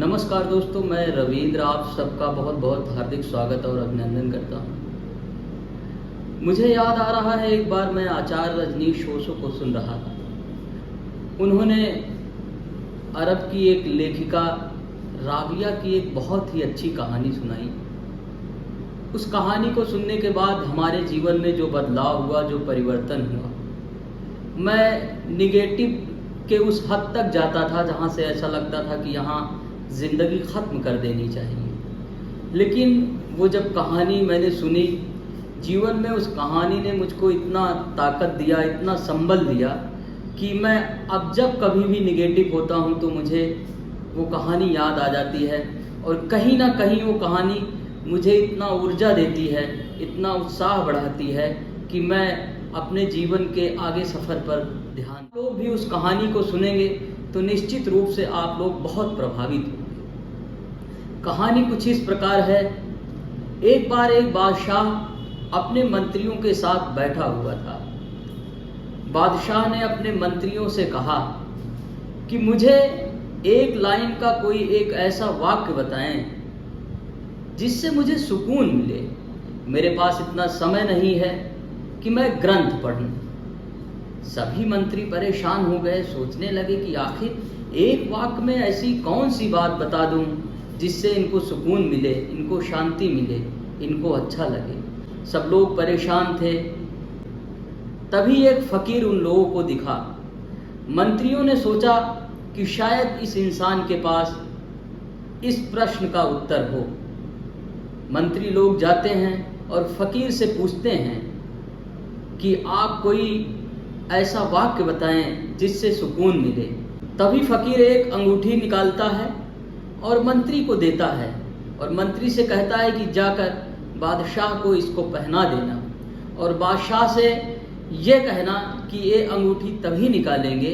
नमस्कार दोस्तों, मैं रविंद्र आप सबका बहुत बहुत हार्दिक स्वागत और अभिनंदन करता हूँ। मुझे याद आ रहा है, एक बार मैं आचार्य रजनीश ओशो को सुन रहा था। उन्होंने अरब की एक लेखिका राबिया की एक बहुत ही अच्छी कहानी सुनाई। उस कहानी को सुनने के बाद हमारे जीवन में जो बदलाव हुआ, जो परिवर्तन हुआ, मैं निगेटिव के उस हद तक जाता था जहाँ से ऐसा लगता था कि यहाँ ज़िंदगी ख़त्म कर देनी चाहिए। लेकिन वो जब कहानी मैंने सुनी, जीवन में उस कहानी ने मुझको इतना ताकत दिया, इतना संबल दिया कि मैं अब जब कभी भी निगेटिव होता हूँ तो मुझे वो कहानी याद आ जाती है। और कहीं ना कहीं वो कहानी मुझे इतना ऊर्जा देती है, इतना उत्साह बढ़ाती है कि मैं अपने जीवन के आगे सफ़र पर ध्यान। लोग भी उस कहानी को सुनेंगे तो निश्चित रूप से आप लोग बहुत प्रभावित होंगे। कहानी कुछ इस प्रकार है। एक बार एक बादशाह अपने मंत्रियों के साथ बैठा हुआ था। बादशाह ने अपने मंत्रियों से कहा कि मुझे एक लाइन का कोई एक ऐसा वाक्य बताएं जिससे मुझे सुकून मिले। मेरे पास इतना समय नहीं है कि मैं ग्रंथ पढ़ूं। सभी मंत्री परेशान हो गए, सोचने लगे कि आखिर एक वाक्य में ऐसी कौन सी बात बता दूं जिससे इनको सुकून मिले, इनको शांति मिले, इनको अच्छा लगे। सब लोग परेशान थे। तभी एक फकीर उन लोगों को दिखा। मंत्रियों ने सोचा कि शायद इस इंसान के पास इस प्रश्न का उत्तर हो। मंत्री लोग जाते हैं और फकीर से पूछते हैं कि आप कोई ऐसा वाक्य बताएं जिससे सुकून मिले। तभी फकीर एक अंगूठी निकालता है और मंत्री को देता है और मंत्री से कहता है कि जाकर बादशाह को इसको पहना देना और बादशाह से ये कहना कि ये अंगूठी तभी निकालेंगे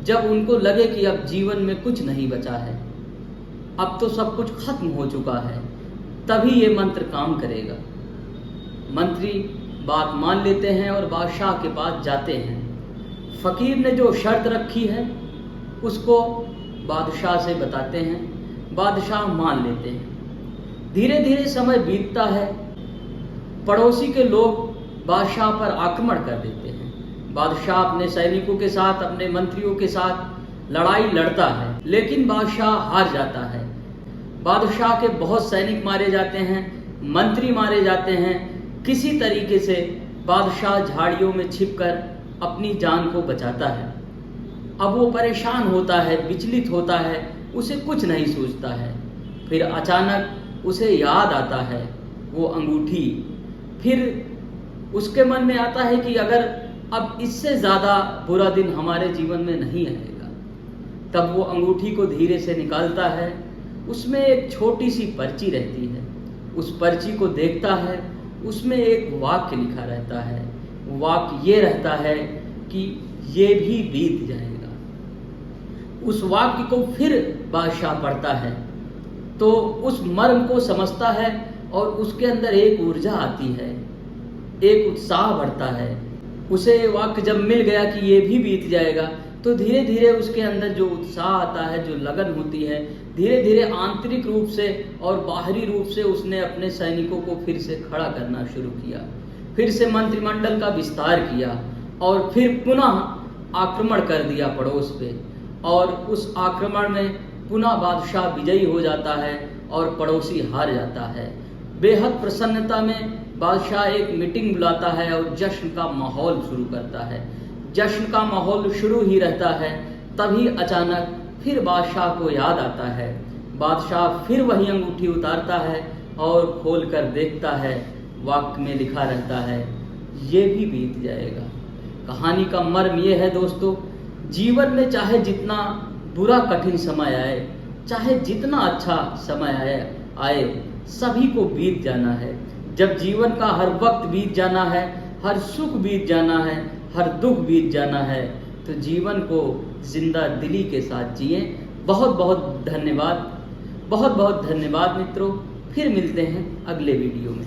जब उनको लगे कि अब जीवन में कुछ नहीं बचा है, अब तो सब कुछ खत्म हो चुका है, तभी ये मंत्र काम करेगा। मंत्री बात मान लेते हैं और बादशाह के पास जाते हैं। फकीर ने जो शर्त रखी है उसको बादशाह से बताते हैं। बादशाह मान लेते हैं। धीरे धीरे समय बीतता है। पड़ोसी के लोग बादशाह पर आक्रमण कर देते हैं। बादशाह अपने सैनिकों के साथ, अपने मंत्रियों के साथ लड़ाई लड़ता है, लेकिन बादशाह हार जाता है। बादशाह के बहुत सैनिक मारे जाते हैं, मंत्री मारे जाते हैं। किसी तरीके से बादशाह झाड़ियों में छिपकर अपनी जान को बचाता है। अब वो परेशान होता है, विचलित होता है, उसे कुछ नहीं सूझता है। फिर अचानक उसे याद आता है वो अंगूठी। फिर उसके मन में आता है कि अगर अब इससे ज़्यादा बुरा दिन हमारे जीवन में नहीं आएगा। तब वो अंगूठी को धीरे से निकालता है। उसमें एक छोटी सी पर्ची रहती है। उस पर्ची को देखता है, उसमें एक वाक्य लिखा रहता है। वाक्य ये रहता है कि ये भी बीत जाएगा। उस वाक्य को फिर बादशाह पढ़ता है तो उस मर्म को समझता है और उसके अंदर एक ऊर्जा आती है, एक उत्साह बढ़ता है। उसे ये वाक्य जब मिल गया कि ये भी बीत जाएगा तो धीरे धीरे उसके अंदर जो उत्साह आता है, जो लगन होती है, धीरे धीरे आंतरिक रूप से और बाहरी रूप से उसने अपने सैनिकों को फिर से खड़ा करना शुरू किया। फिर से मंत्रिमंडल का विस्तार किया और फिर पुनः आक्रमण कर दिया पड़ोस पे। और उस आक्रमण में पुनः बादशाह विजयी हो जाता है और पड़ोसी हार जाता है। बेहद प्रसन्नता में बादशाह एक मीटिंग बुलाता है और जश्न का माहौल शुरू करता है। जश्न का माहौल शुरू ही रहता है, तभी अचानक फिर बादशाह को याद आता है। बादशाह फिर वही अंगूठी उतारता है और खोल कर देखता है। वाक्य में लिखा रहता है, ये भी बीत जाएगा। कहानी का मर्म ये है दोस्तों, जीवन में चाहे जितना बुरा कठिन समय आए, चाहे जितना अच्छा समय आए, सभी को बीत जाना है। जब जीवन का हर वक्त बीत जाना है, हर सुख बीत जाना है, हर दुख बीत जाना है, तो जीवन को जिंदा दिली के साथ जिए। बहुत बहुत धन्यवाद, बहुत बहुत धन्यवाद मित्रों। फिर मिलते हैं अगले वीडियो में।